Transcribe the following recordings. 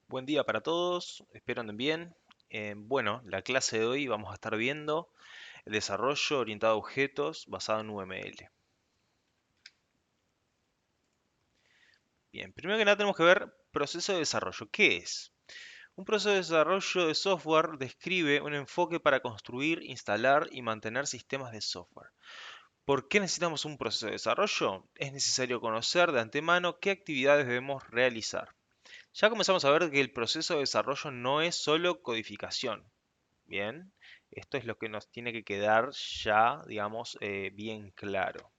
Buen día para todos, espero anden bien. Bueno, la clase de hoy vamos a estar viendo el desarrollo orientado a objetos basado en UML. Bien, primero que nada tenemos que ver proceso de desarrollo. ¿Qué es? Un proceso de desarrollo de software describe un enfoque para construir, instalar y mantener sistemas de software. ¿Por qué necesitamos un proceso de desarrollo? Es necesario conocer de antemano qué actividades debemos realizar. Ya comenzamos a ver que el proceso de desarrollo no es solo codificación. Bien, esto es lo que nos tiene que quedar ya, digamos, bien claro.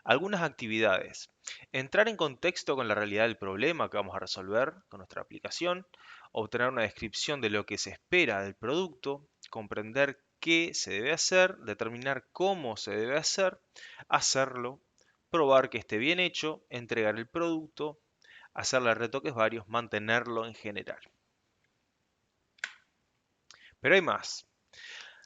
Algunas actividades. Entrar en contexto con la realidad del problema que vamos a resolver con nuestra aplicación, obtener una descripción de lo que se espera del producto, comprender qué se debe hacer, determinar cómo se debe hacer, hacerlo, probar que esté bien hecho, entregar el producto, hacerle retoques varios, mantenerlo en general. Pero hay más.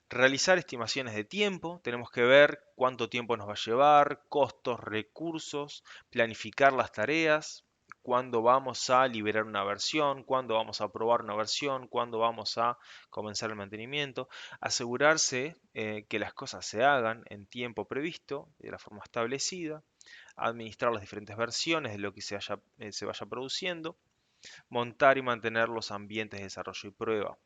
Realizar estimaciones de tiempo, tenemos que ver cuánto tiempo nos va a llevar, costos, recursos, planificar las tareas, cuándo vamos a liberar una versión, cuándo vamos a probar una versión, cuándo vamos a comenzar el mantenimiento, asegurarse que las cosas se hagan en tiempo previsto, de la forma establecida, administrar las diferentes versiones de lo que se vaya produciendo, montar y mantener los ambientes de desarrollo y prueba.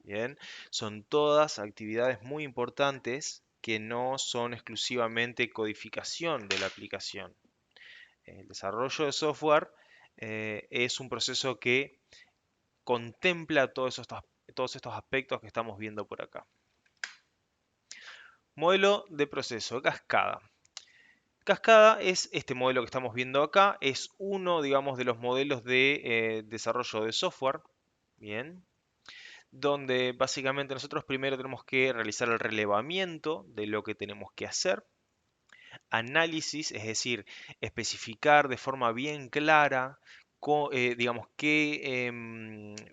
Bien, son todas actividades muy importantes que no son exclusivamente codificación de la aplicación. El desarrollo de software es un proceso que contempla todos estos aspectos que estamos viendo por acá. Modelo de proceso, cascada. Cascada es este modelo que estamos viendo acá, es uno, digamos, de los modelos de desarrollo de software. Bien, donde básicamente nosotros primero tenemos que realizar el relevamiento de lo que tenemos que hacer, análisis, es decir, especificar de forma bien clara, digamos, qué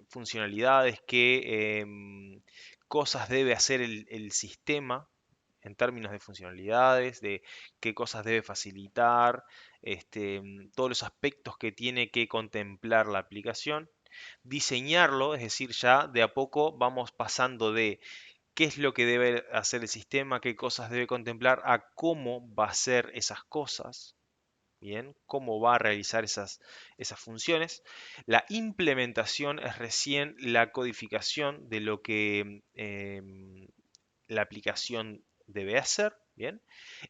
funcionalidades, qué cosas debe hacer el sistema en términos de funcionalidades, de qué cosas debe facilitar, todos los aspectos que tiene que contemplar la aplicación, diseñarlo, es decir, ya de a poco vamos pasando de qué es lo que debe hacer el sistema, qué cosas debe contemplar, a cómo va a hacer esas cosas, bien, cómo va a realizar esas funciones. La implementación es recién la codificación de lo que la aplicación debe hacer, bien.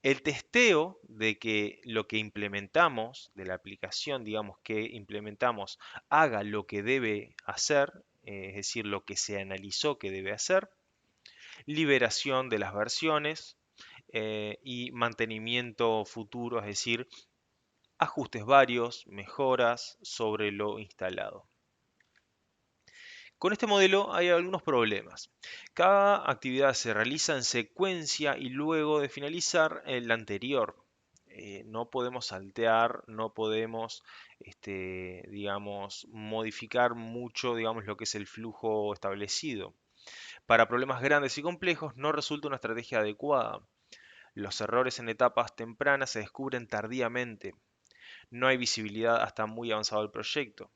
El testeo de que lo que implementamos, de la aplicación, digamos, que implementamos, haga lo que debe hacer, es decir, lo que se analizó que debe hacer. Liberación de las versiones y mantenimiento futuro, es decir, ajustes varios, mejoras sobre lo instalado. Con este modelo hay algunos problemas. Cada actividad se realiza en secuencia y luego de finalizar la anterior. No podemos saltear, no podemos, digamos, modificar mucho, digamos, lo que es el flujo establecido. Para problemas grandes y complejos no resulta una estrategia adecuada. Los errores en etapas tempranas se descubren tardíamente. No hay visibilidad hasta muy avanzado el proyecto.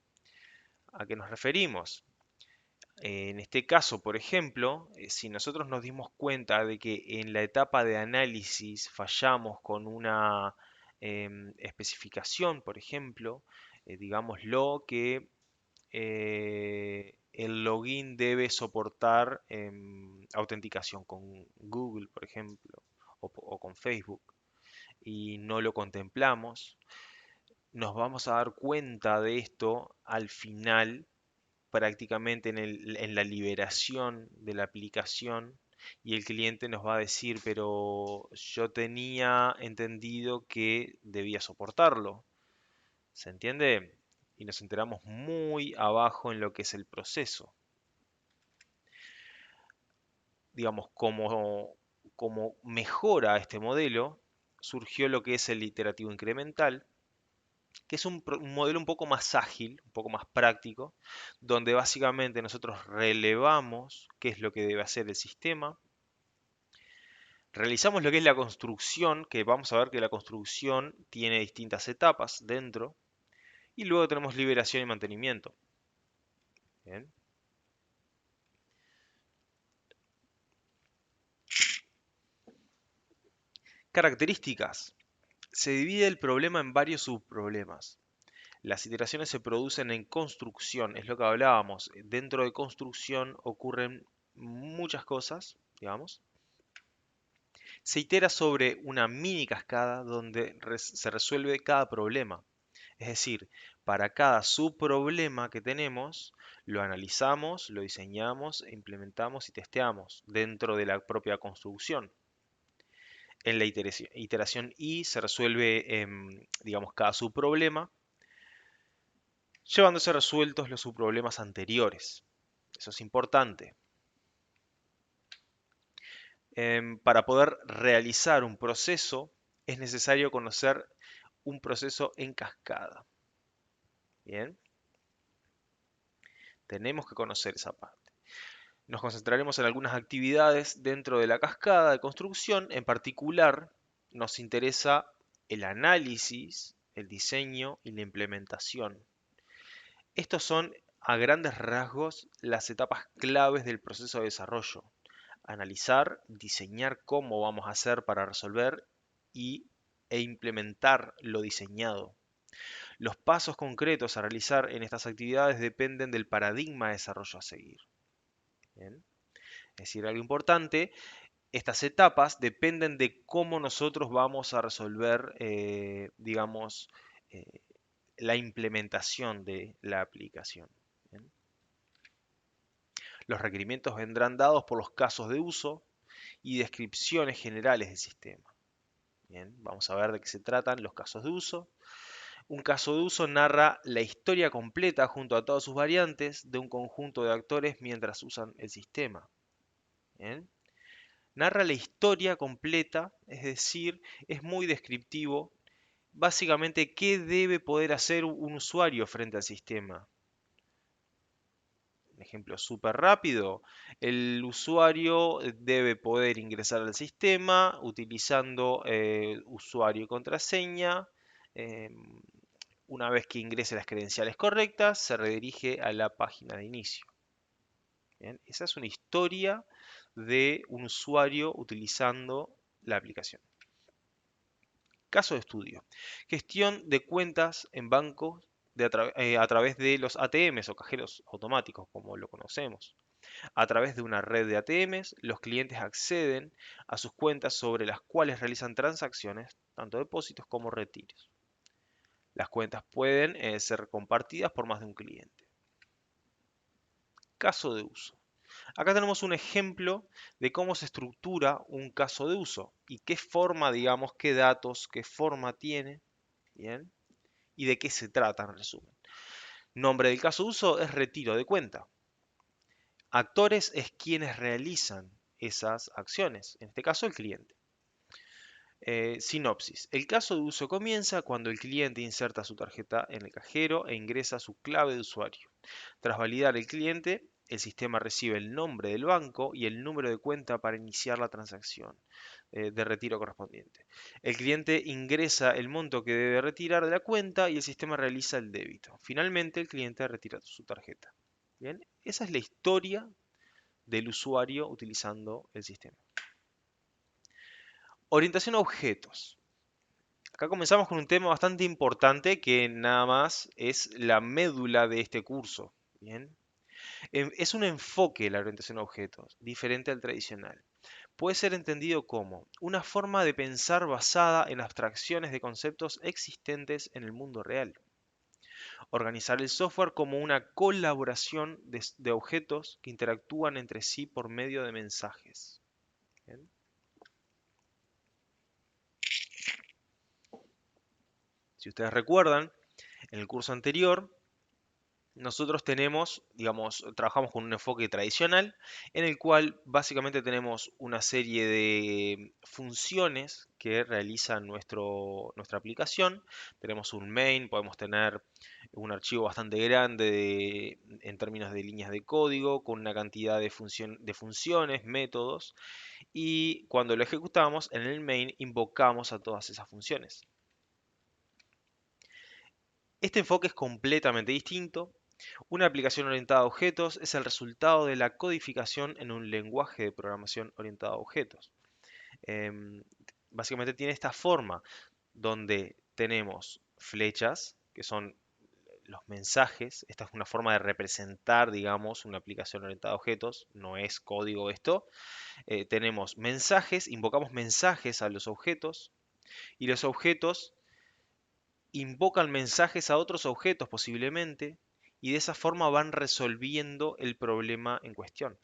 ¿A qué nos referimos? En este caso, por ejemplo, si nosotros nos dimos cuenta de que en la etapa de análisis fallamos con una especificación, por ejemplo, digámoslo que el login debe soportar autenticación con Google, por ejemplo, o con Facebook, y no lo contemplamos, nos vamos a dar cuenta de esto al final, prácticamente en la liberación de la aplicación, y el cliente nos va a decir, pero yo tenía entendido que debía soportarlo. ¿Se entiende? Y nos enteramos muy abajo en lo que es el proceso. Digamos, como mejora este modelo, surgió lo que es el iterativo incremental, que es un modelo un poco más ágil, un poco más práctico, donde básicamente nosotros relevamos qué es lo que debe hacer el sistema, realizamos lo que es la construcción, que vamos a ver que la construcción tiene distintas etapas dentro, y luego tenemos liberación y mantenimiento. Bien. Características. Se divide el problema en varios subproblemas. Las iteraciones se producen en construcción, es lo que hablábamos. Dentro de construcción ocurren muchas cosas, digamos. Se itera sobre una mini cascada donde se resuelve cada problema. Es decir, para cada subproblema que tenemos, lo analizamos, lo diseñamos, implementamos y testeamos dentro de la propia construcción. En la iteración I se resuelve, digamos, cada subproblema, llevándose resueltos los subproblemas anteriores. Eso es importante. Para poder realizar un proceso es necesario conocer un proceso en cascada. Bien, tenemos que conocer esa parte. Nos concentraremos en algunas actividades dentro de la cascada de construcción. En particular, nos interesa el análisis, el diseño y la implementación. Estos son, a grandes rasgos, las etapas claves del proceso de desarrollo. Analizar, diseñar cómo vamos a hacer para resolver e implementar lo diseñado. Los pasos concretos a realizar en estas actividades dependen del paradigma de desarrollo a seguir. ¿Bien? Es decir, algo importante, estas etapas dependen de cómo nosotros vamos a resolver, digamos, eh, la implementación de la aplicación. ¿Bien? Los requerimientos vendrán dados por los casos de uso y descripciones generales del sistema. Bien, vamos a ver de qué se tratan los casos de uso. Un caso de uso narra la historia completa junto a todas sus variantes de un conjunto de actores mientras usan el sistema. Bien. Narra la historia completa, es decir, es muy descriptivo. Básicamente, ¿qué debe poder hacer un usuario frente al sistema? Un ejemplo súper rápido. El usuario debe poder ingresar al sistema utilizando usuario y contraseña. em, Una vez que ingrese las credenciales correctas, se redirige a la página de inicio. Bien, esa es una historia de un usuario utilizando la aplicación. Caso de estudio. Gestión de cuentas en bancos a través de los ATMs o cajeros automáticos, como lo conocemos. A través de una red de ATMs, los clientes acceden a sus cuentas sobre las cuales realizan transacciones, tanto depósitos como retiros. Las cuentas pueden ser compartidas por más de un cliente. Caso de uso. Acá tenemos un ejemplo de cómo se estructura un caso de uso y qué forma, digamos, qué datos, qué forma tiene, ¿bien? Y de qué se trata en resumen. Nombre del caso de uso es retiro de cuenta. Actores es quienes realizan esas acciones, en este caso el cliente. Sinopsis. El caso de uso comienza cuando el cliente inserta su tarjeta en el cajero e ingresa su clave de usuario. Tras validar el cliente, el sistema recibe el nombre del banco y el número de cuenta para iniciar la transacción de retiro correspondiente. El cliente ingresa el monto que debe retirar de la cuenta y el sistema realiza el débito. Finalmente, el cliente retira su tarjeta. Bien, esa es la historia del usuario utilizando el sistema. Orientación a objetos. Acá comenzamos con un tema bastante importante que nada más es la médula de este curso. Bien. Es un enfoque la orientación a objetos, diferente al tradicional. Puede ser entendido como una forma de pensar basada en abstracciones de conceptos existentes en el mundo real. Organizar el software como una colaboración de objetos que interactúan entre sí por medio de mensajes. Bien. Si ustedes recuerdan, en el curso anterior nosotros tenemos, digamos, trabajamos con un enfoque tradicional en el cual básicamente tenemos una serie de funciones que realiza nuestra aplicación. Tenemos un main, podemos tener un archivo bastante grande en términos de líneas de código, con una cantidad de funciones, métodos, y cuando lo ejecutamos en el main invocamos a todas esas funciones. Este enfoque es completamente distinto. Una aplicación orientada a objetos es el resultado de la codificación en un lenguaje de programación orientada a objetos. Em, Básicamente tiene esta forma donde tenemos flechas, que son los mensajes. Esta es una forma de representar, digamos, una aplicación orientada a objetos. No es código esto. Tenemos mensajes, invocamos mensajes a los objetos y los objetos invocan mensajes a otros objetos posiblemente y de esa forma van resolviendo el problema en cuestión.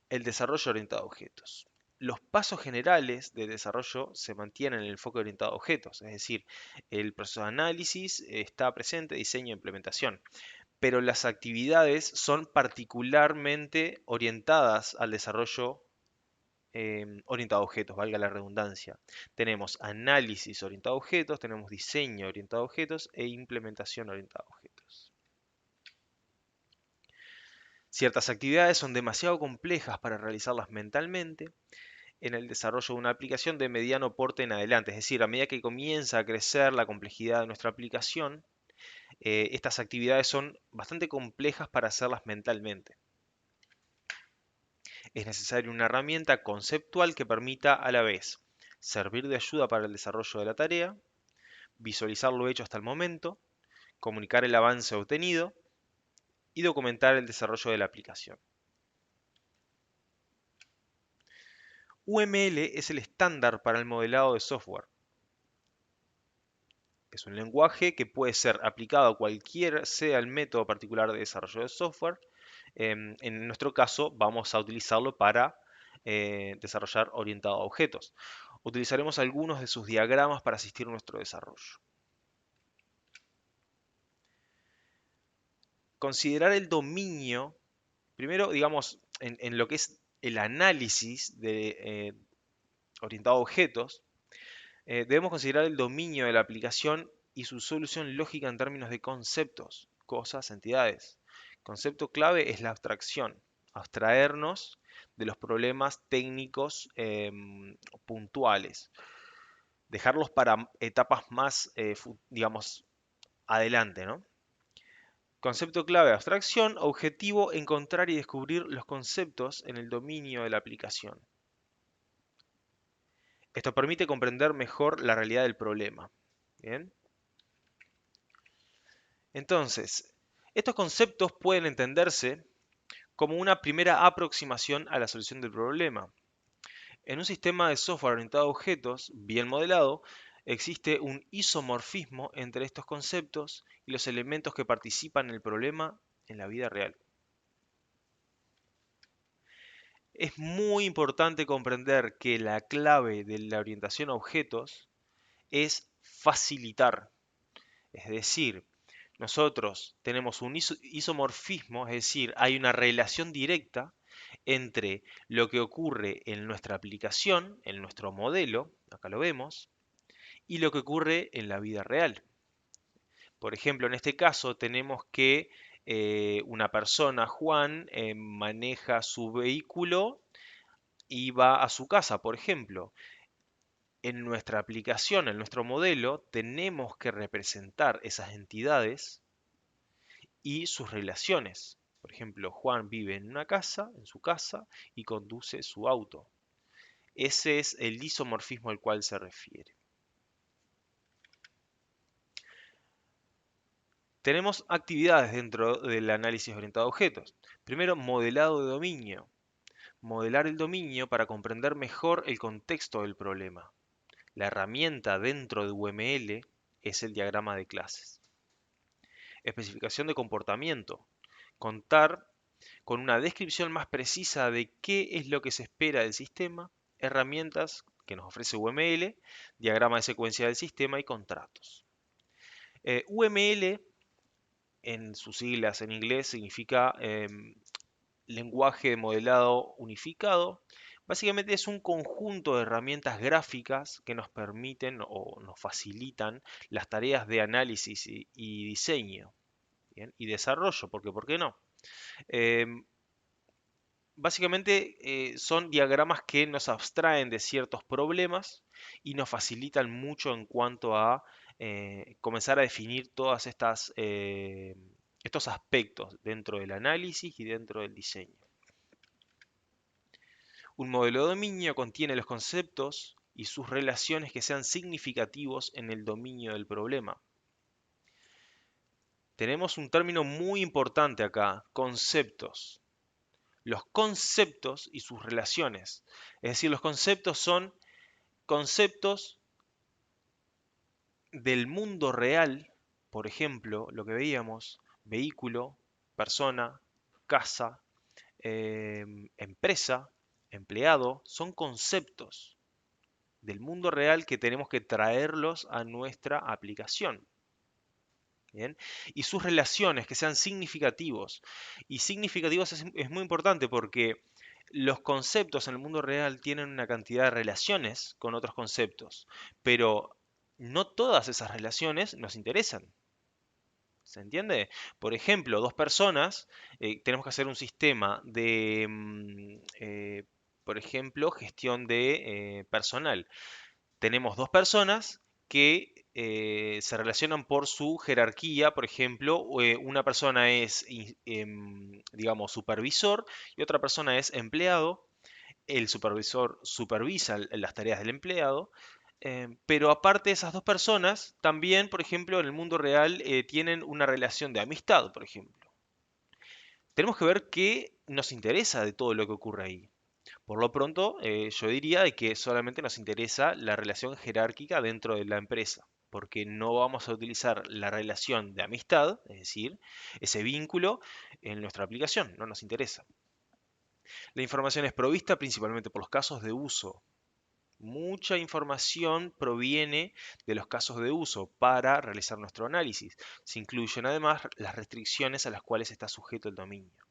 El desarrollo orientado a objetos. Los pasos generales de desarrollo se mantienen en el enfoque orientado a objetos, es decir, el proceso de análisis está presente, diseño e implementación, pero las actividades son particularmente orientadas al desarrollo orientado a objetos, valga la redundancia. Tenemos análisis orientado a objetos, tenemos diseño orientado a objetos e implementación orientada a objetos. Ciertas actividades son demasiado complejas para realizarlas mentalmente en el desarrollo de una aplicación de mediano porte en adelante. Es decir, a medida que comienza a crecer la complejidad de nuestra aplicación, estas actividades son bastante complejas para hacerlas mentalmente. Es necesaria una herramienta conceptual que permita a la vez servir de ayuda para el desarrollo de la tarea, visualizar lo hecho hasta el momento, comunicar el avance obtenido y documentar el desarrollo de la aplicación. UML es el estándar para el modelado de software. Es un lenguaje que puede ser aplicado a cualquier sea el método particular de desarrollo de software. En nuestro caso vamos a utilizarlo para desarrollar orientado a objetos. Utilizaremos algunos de sus diagramas para asistir a nuestro desarrollo. Considerar el dominio, primero, digamos, en lo que es el análisis de orientado a objetos, debemos considerar el dominio de la aplicación y su solución lógica en términos de conceptos, cosas, entidades. Concepto clave es la abstracción, abstraernos de los problemas técnicos puntuales, dejarlos para etapas más, digamos, adelante, ¿no? Concepto clave, abstracción, objetivo, encontrar y descubrir los conceptos en el dominio de la aplicación. Esto permite comprender mejor la realidad del problema. Bien. Entonces, estos conceptos pueden entenderse como una primera aproximación a la solución del problema. En un sistema de software orientado a objetos bien modelado, existe un isomorfismo entre estos conceptos y los elementos que participan en el problema en la vida real. Es muy importante comprender que la clave de la orientación a objetos es facilitar. Es decir, nosotros tenemos un isomorfismo, es decir, hay una relación directa entre lo que ocurre en nuestra aplicación, en nuestro modelo, acá lo vemos, y lo que ocurre en la vida real. Por ejemplo, en este caso tenemos que una persona, Juan, maneja su vehículo y va a su casa, por ejemplo. En nuestra aplicación, en nuestro modelo, tenemos que representar esas entidades y sus relaciones. Por ejemplo, Juan vive en una casa, en su casa, y conduce su auto. Ese es el isomorfismo al cual se refiere. Tenemos actividades dentro del análisis orientado a objetos. Primero, modelado de dominio. Modelar el dominio para comprender mejor el contexto del problema. La herramienta dentro de UML es el diagrama de clases. Especificación de comportamiento. Contar con una descripción más precisa de qué es lo que se espera del sistema, herramientas que nos ofrece UML, diagrama de secuencia del sistema y contratos. UML, en sus siglas en inglés, significa lenguaje de modelado unificado. Básicamente es un conjunto de herramientas gráficas que nos permiten o nos facilitan las tareas de análisis y diseño. ¿Bien? Y desarrollo, porque ¿por qué no? Em, Básicamente son diagramas que nos abstraen de ciertos problemas y nos facilitan mucho en cuanto a comenzar a definir todas estos aspectos dentro del análisis y dentro del diseño. Un modelo de dominio contiene los conceptos y sus relaciones que sean significativos en el dominio del problema. Tenemos un término muy importante acá, conceptos. Los conceptos y sus relaciones. Es decir, los conceptos son conceptos del mundo real, por ejemplo, lo que veíamos, vehículo, persona, casa, empresa, empleado, son conceptos del mundo real que tenemos que traerlos a nuestra aplicación. ¿Bien? Y sus relaciones que sean significativos. Y significativos es muy importante porque los conceptos en el mundo real tienen una cantidad de relaciones con otros conceptos, pero no todas esas relaciones nos interesan. ¿Se entiende? Por ejemplo, dos personas, tenemos que hacer un sistema de, por ejemplo, gestión de personal. Tenemos dos personas que se relacionan por su jerarquía. Por ejemplo, una persona es, digamos, supervisor y otra persona es empleado. El supervisor supervisa las tareas del empleado, pero aparte de esas dos personas, también, por ejemplo, en el mundo real tienen una relación de amistad, por ejemplo. Tenemos que ver qué nos interesa de todo lo que ocurre ahí. Por lo pronto, yo diría de que solamente nos interesa la relación jerárquica dentro de la empresa, porque no vamos a utilizar la relación de amistad, es decir, ese vínculo en nuestra aplicación, no nos interesa. La información es provista principalmente por los casos de uso. Mucha información proviene de los casos de uso para realizar nuestro análisis. Se incluyen además las restricciones a las cuales está sujeto el dominio.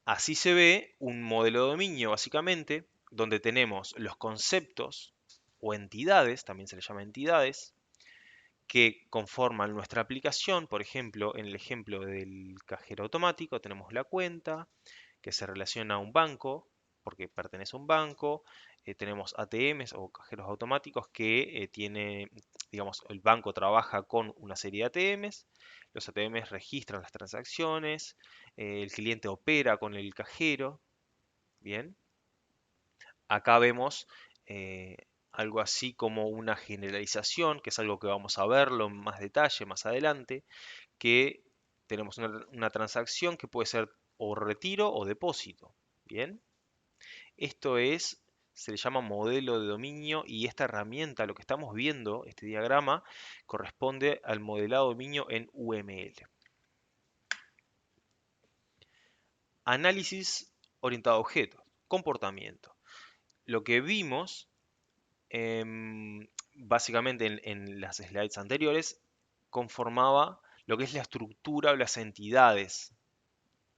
Así se ve un modelo de dominio, básicamente, donde tenemos los conceptos o entidades, también se les llama entidades, que conforman nuestra aplicación. Por ejemplo, en el ejemplo del cajero automático tenemos la cuenta, que se relaciona a un banco, porque pertenece a un banco. Tenemos ATMs o cajeros automáticos que tiene, digamos, el banco trabaja con una serie de ATMs. Los ATMs registran las transacciones, el cliente opera con el cajero. Bien, acá vemos eh, algo así como una generalización, que es algo que vamos a verlo en más detalle más adelante, que tenemos una transacción que puede ser o retiro o depósito. Bien, esto es, se le llama modelo de dominio y esta herramienta, lo que estamos viendo, este diagrama, corresponde al modelado de dominio en UML. Análisis orientado a objetos, comportamiento. Lo que vimos básicamente en las slides anteriores conformaba lo que es la estructura o las entidades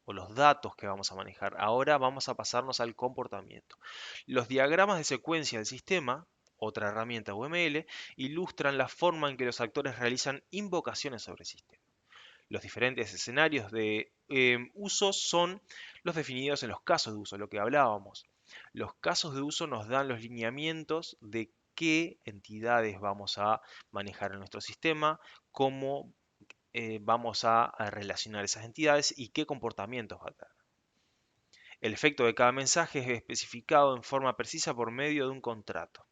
o los datos que vamos a manejar. Ahora vamos a pasarnos al comportamiento. Los diagramas de secuencia del sistema, otra herramienta UML, ilustran la forma en que los actores realizan invocaciones sobre el sistema. Los diferentes escenarios de uso son los definidos en los casos de uso, lo que hablábamos. Los casos de uso nos dan los lineamientos de qué entidades vamos a manejar en nuestro sistema, cómo vamos a relacionar esas entidades y qué comportamientos va a tener. El efecto de cada mensaje es especificado en forma precisa por medio de un contrato.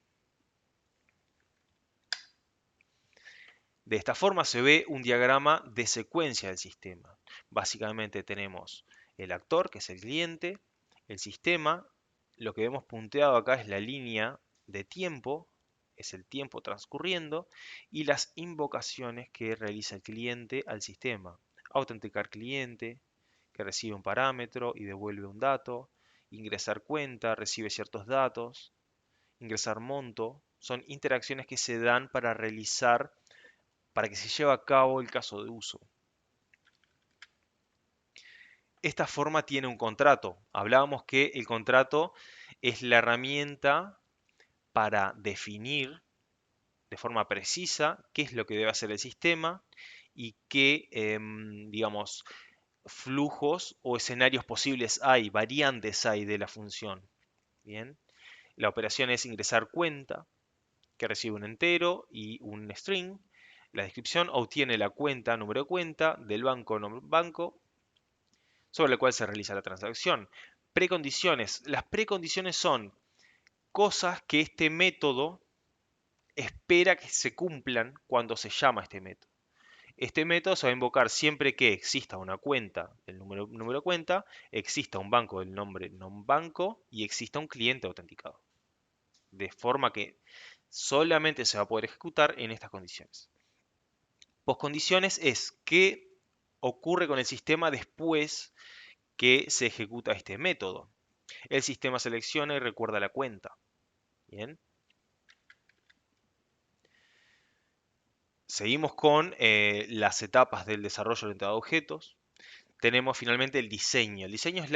De esta forma se ve un diagrama de secuencia del sistema. Básicamente tenemos el actor, que es el cliente, el sistema. Lo que vemos punteado acá es la línea de tiempo, es el tiempo transcurriendo, y las invocaciones que realiza el cliente al sistema. Autenticar cliente, que recibe un parámetro y devuelve un dato. Ingresar cuenta, recibe ciertos datos. Ingresar monto, son interacciones que se dan para que se lleve a cabo el caso de uso. Esta forma tiene un contrato. Hablábamos que el contrato es la herramienta para definir de forma precisa qué es lo que debe hacer el sistema y qué, digamos, flujos o escenarios posibles hay, variantes hay de la función. Bien, la operación es ingresar cuenta, que recibe un entero y un string. La descripción obtiene la cuenta, número de cuenta, del banco, nombre banco, sobre el cual se realiza la transacción. Precondiciones. Las precondiciones son cosas que este método espera que se cumplan cuando se llama este método. Este método se va a invocar siempre que exista una cuenta del número de cuenta, exista un banco del nombre banco y exista un cliente autenticado. De forma que solamente se va a poder ejecutar en estas condiciones. Postcondiciones es qué ocurre con el sistema después que se ejecuta este método. El sistema selecciona y recuerda la cuenta. Bien. Seguimos con las etapas del desarrollo orientado a objetos. Tenemos finalmente el diseño. El diseño es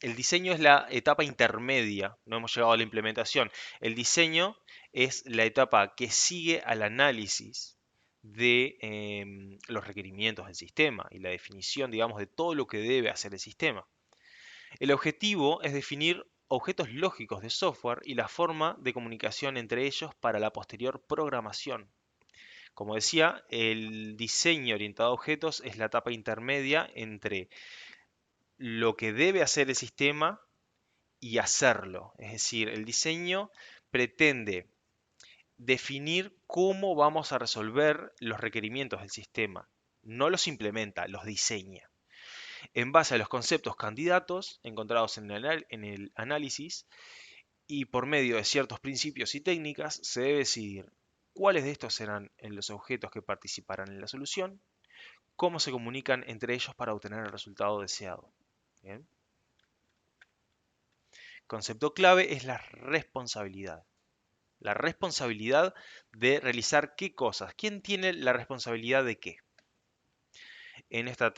el diseño es la etapa intermedia. No hemos llegado a la implementación. El diseño es la etapa que sigue al análisis de los requerimientos del sistema y la definición, digamos, de todo lo que debe hacer el sistema. El objetivo es definir objetos lógicos de software y la forma de comunicación entre ellos para la posterior programación. Como decía, el diseño orientado a objetos es la etapa intermedia entre lo que debe hacer el sistema y hacerlo. Es decir, el diseño pretende definir cómo vamos a resolver los requerimientos del sistema. No los implementa, los diseña. En base a los conceptos candidatos encontrados en el análisis y por medio de ciertos principios y técnicas, se debe decidir cuáles de estos serán los objetos que participarán en la solución, cómo se comunican entre ellos para obtener el resultado deseado. Bien. Concepto clave es la responsabilidad. La responsabilidad de realizar qué cosas. ¿Quién tiene la responsabilidad de qué? En esta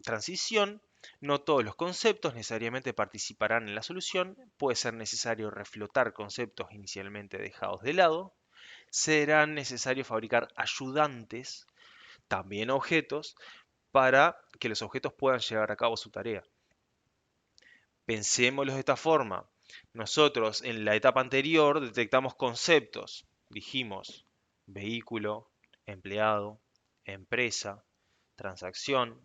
transición, no todos los conceptos necesariamente participarán en la solución. Puede ser necesario reflotar conceptos inicialmente dejados de lado. Será necesario fabricar ayudantes, también objetos, para que los objetos puedan llevar a cabo su tarea. Pensémoslo de esta forma. Nosotros en la etapa anterior detectamos conceptos. Dijimos vehículo, empleado, empresa, transacción,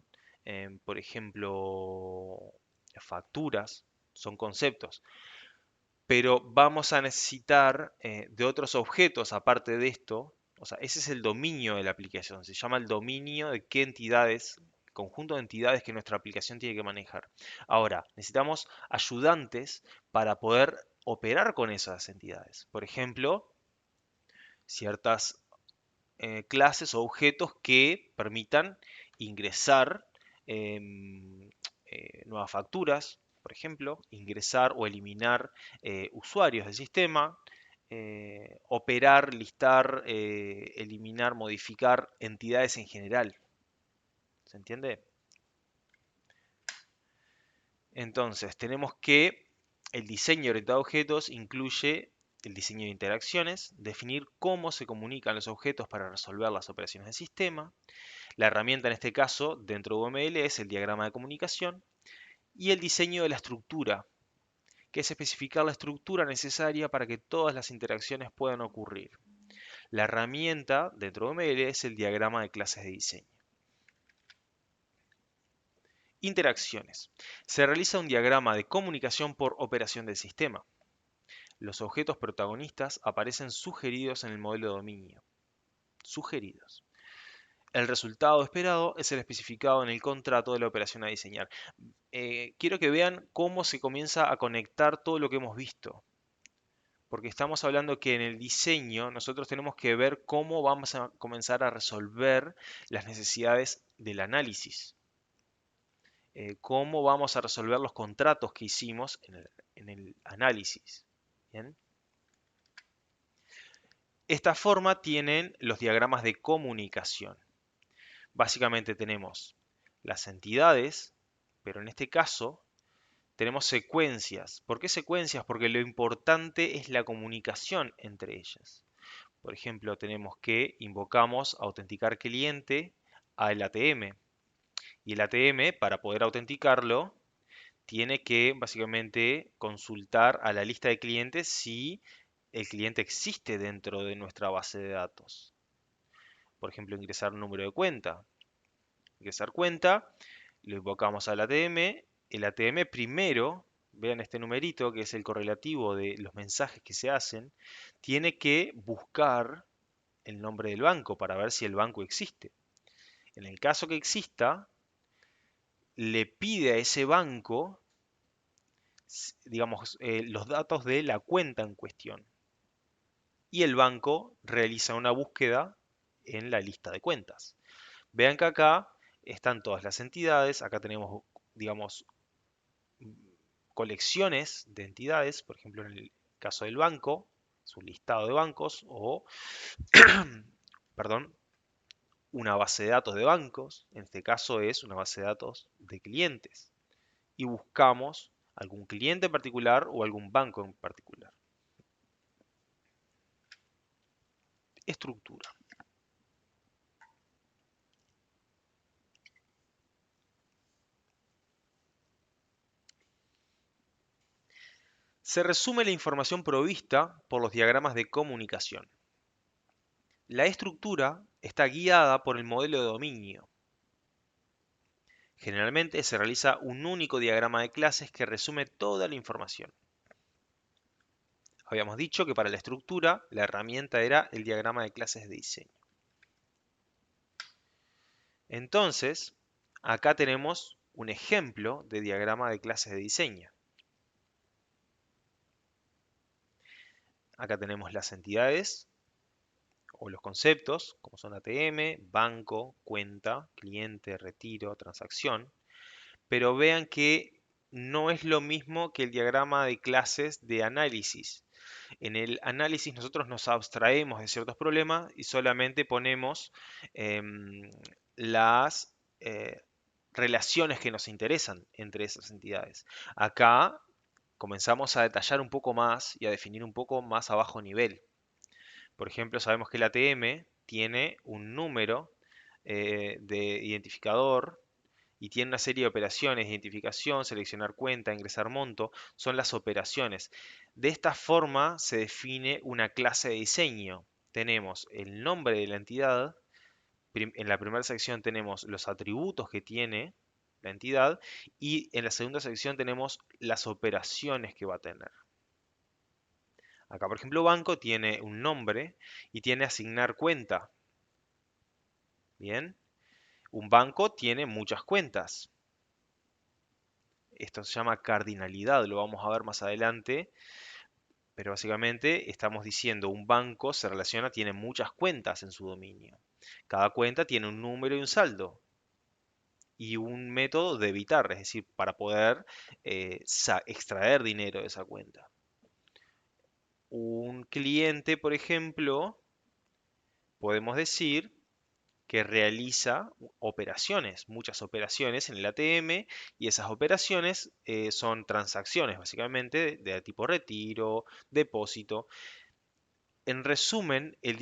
por ejemplo, facturas, son conceptos. Pero vamos a necesitar de otros objetos aparte de esto. O sea, ese es el dominio de la aplicación. Se llama el dominio de qué entidades, conjunto de entidades que nuestra aplicación tiene que manejar. Ahora, necesitamos ayudantes para poder operar con esas entidades. Por ejemplo, ciertas clases o objetos que permitan ingresar nuevas facturas, por ejemplo, ingresar o eliminar usuarios del sistema, operar, listar, eliminar, modificar entidades en general. ¿Se entiende? Entonces, tenemos que el diseño orientado a objetos incluye el diseño de interacciones, definir cómo se comunican los objetos para resolver las operaciones del sistema. La herramienta en este caso dentro de UML es el diagrama de comunicación y el diseño de la estructura, que es especificar la estructura necesaria para que todas las interacciones puedan ocurrir. La herramienta dentro de UML es el diagrama de clases de diseño. Interacciones. Se realiza un diagrama de comunicación por operación del sistema. Los objetos protagonistas aparecen sugeridos en el modelo de dominio. Sugeridos. El resultado esperado es el especificado en el contrato de la operación a diseñar. Quiero que vean cómo se comienza a conectar todo lo que hemos visto. Porque estamos hablando que en el diseño nosotros tenemos que ver cómo vamos a comenzar a resolver las necesidades del análisis. Cómo vamos a resolver los contratos que hicimos en el análisis. ¿Bien? Esta forma tienen los diagramas de comunicación. Básicamente tenemos las entidades, pero en este caso tenemos secuencias. ¿Por qué secuencias? Porque lo importante es la comunicación entre ellas. Por ejemplo, tenemos que invocamos autenticar cliente al ATM. Y el ATM, para poder autenticarlo, tiene que básicamente consultar a la lista de clientes si el cliente existe dentro de nuestra base de datos. Por ejemplo, ingresar un número de cuenta. Ingresar cuenta, lo invocamos al ATM. El ATM primero, vean este numerito que es el correlativo de los mensajes que se hacen, tiene que buscar el nombre del banco para ver si el banco existe. En el caso que exista, le pide a ese banco, digamos, los datos de la cuenta en cuestión. Y el banco realiza una búsqueda en la lista de cuentas. Vean que acá están todas las entidades, acá tenemos, digamos, colecciones de entidades, por ejemplo, en el caso del banco, su listado de bancos o, perdón, una base de datos de bancos, en este caso es una base de datos de clientes. Y buscamos algún cliente en particular o algún banco en particular. Estructura. Se resume la información provista por los diagramas de comunicación. La estructura está guiada por el modelo de dominio. Generalmente se realiza un único diagrama de clases que resume toda la información. Habíamos dicho que para la estructura la herramienta era el diagrama de clases de diseño. Entonces, acá tenemos un ejemplo de diagrama de clases de diseño. Acá tenemos las entidades o los conceptos, como son ATM, banco, cuenta, cliente, retiro, transacción. Pero vean que no es lo mismo que el diagrama de clases de análisis. En el análisis nosotros nos abstraemos de ciertos problemas y solamente ponemos em, las relaciones que nos interesan entre esas entidades. Acá comenzamos a detallar un poco más y a definir un poco más a bajo nivel. Por ejemplo, sabemos que el ATM tiene un número de identificador y tiene una serie de operaciones, identificación, seleccionar cuenta, ingresar monto, son las operaciones. De esta forma se define una clase de diseño. Tenemos el nombre de la entidad, en la primera sección tenemos los atributos que tiene la entidad y en la segunda sección tenemos las operaciones que va a tener. Acá, por ejemplo, banco tiene un nombre y tiene asignar cuenta. Bien, un banco tiene muchas cuentas. Esto se llama cardinalidad, lo vamos a ver más adelante, pero básicamente estamos diciendo un banco se relaciona, tiene muchas cuentas en su dominio. Cada cuenta tiene un número y un saldo y un método de evitar, es decir, para poder extraer dinero de esa cuenta. Un cliente, por ejemplo, podemos decir que realiza operaciones, muchas operaciones en el ATM y esas operaciones son transacciones básicamente de tipo retiro, depósito. En resumen, el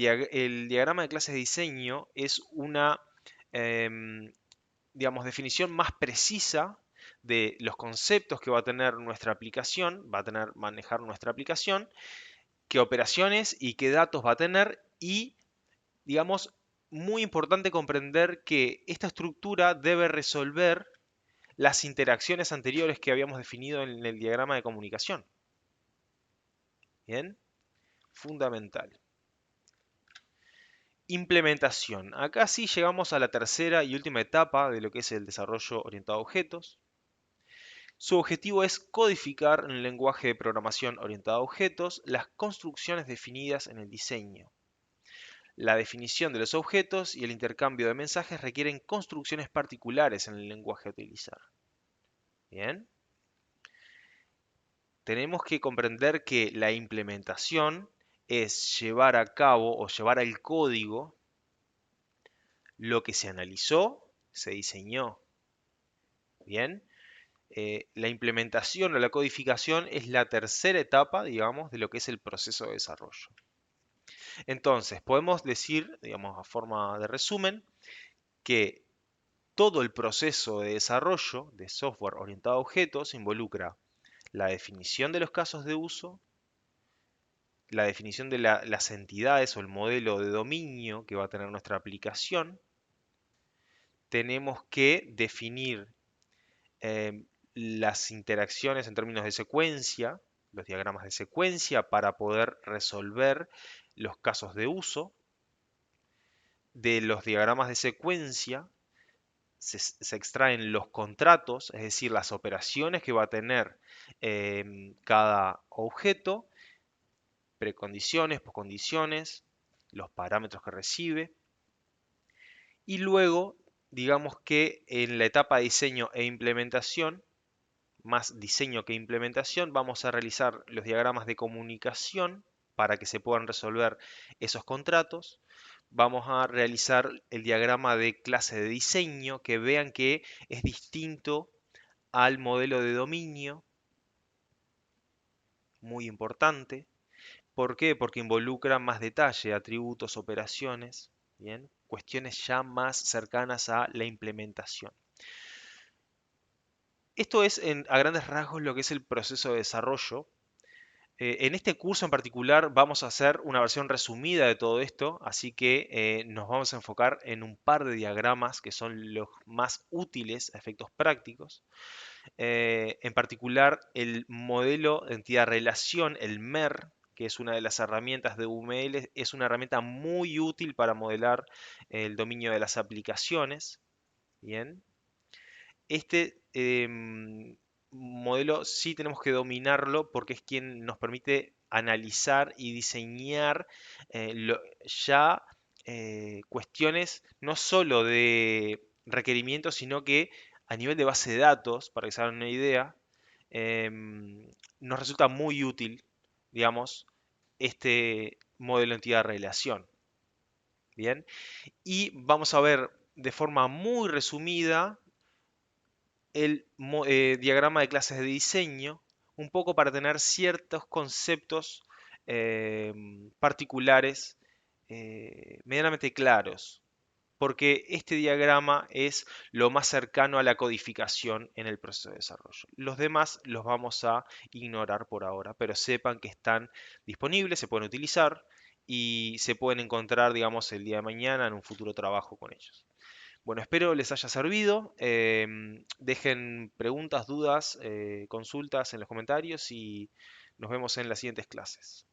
diagrama de clases de diseño es una, em, digamos, definición más precisa de los conceptos que va a tener nuestra aplicación, va a tener manejar nuestra aplicación, qué operaciones y qué datos va a tener y digamos, muy importante comprender que esta estructura debe resolver las interacciones anteriores que habíamos definido en el diagrama de comunicación. Bien, fundamental. Implementación. Acá sí llegamos a la tercera y última etapa de lo que es el desarrollo orientado a objetos. Su objetivo es codificar en el lenguaje de programación orientado a objetos las construcciones definidas en el diseño. La definición de los objetos y el intercambio de mensajes requieren construcciones particulares en el lenguaje a utilizar. Bien, tenemos que comprender que la implementación es llevar a cabo o llevar al código lo que se analizó, se diseñó. Bien, la implementación o la codificación es la tercera etapa, digamos, de lo que es el proceso de desarrollo. Entonces, podemos decir, digamos, a forma de resumen, que todo el proceso de desarrollo de software orientado a objetos involucra la definición de los casos de uso, la definición de las entidades o el modelo de dominio que va a tener nuestra aplicación, tenemos que definir las interacciones en términos de secuencia, los diagramas de secuencia para poder resolver los casos de uso. De los diagramas de secuencia se extraen los contratos, es decir, las operaciones que va a tener cada objeto, precondiciones, poscondiciones, los parámetros que recibe. Y luego, digamos que en la etapa de diseño e implementación, más diseño que implementación, vamos a realizar los diagramas de comunicación para que se puedan resolver esos contratos. Vamos a realizar el diagrama de clase de diseño, que vean que es distinto al modelo de dominio, muy importante. ¿Por qué? Porque involucra más detalle, atributos, operaciones, ¿bien? Cuestiones ya más cercanas a la implementación. Esto es a grandes rasgos lo que es el proceso de desarrollo. En este curso en particular vamos a hacer una versión resumida de todo esto, así que nos vamos a enfocar en un par de diagramas que son los más útiles a efectos prácticos. En particular, el modelo de entidad-relación, el MER, que es una de las herramientas de UML, es una herramienta muy útil para modelar el dominio de las aplicaciones. Bien. Este modelo sí tenemos que dominarlo porque es quien nos permite analizar y diseñar ya cuestiones no solo de requerimientos, sino que a nivel de base de datos, para que se hagan una idea, nos resulta muy útil, digamos, este modelo entidad-relación. Bien, y vamos a ver de forma muy resumida el diagrama de clases de diseño, un poco para tener ciertos conceptos particulares medianamente claros, porque este diagrama es lo más cercano a la codificación en el proceso de desarrollo. Los demás los vamos a ignorar por ahora, pero sepan que están disponibles, se pueden utilizar y se pueden encontrar, digamos, el día de mañana en un futuro trabajo con ellos. Bueno, espero les haya servido. Dejen preguntas, dudas, consultas en los comentarios y nos vemos en las siguientes clases.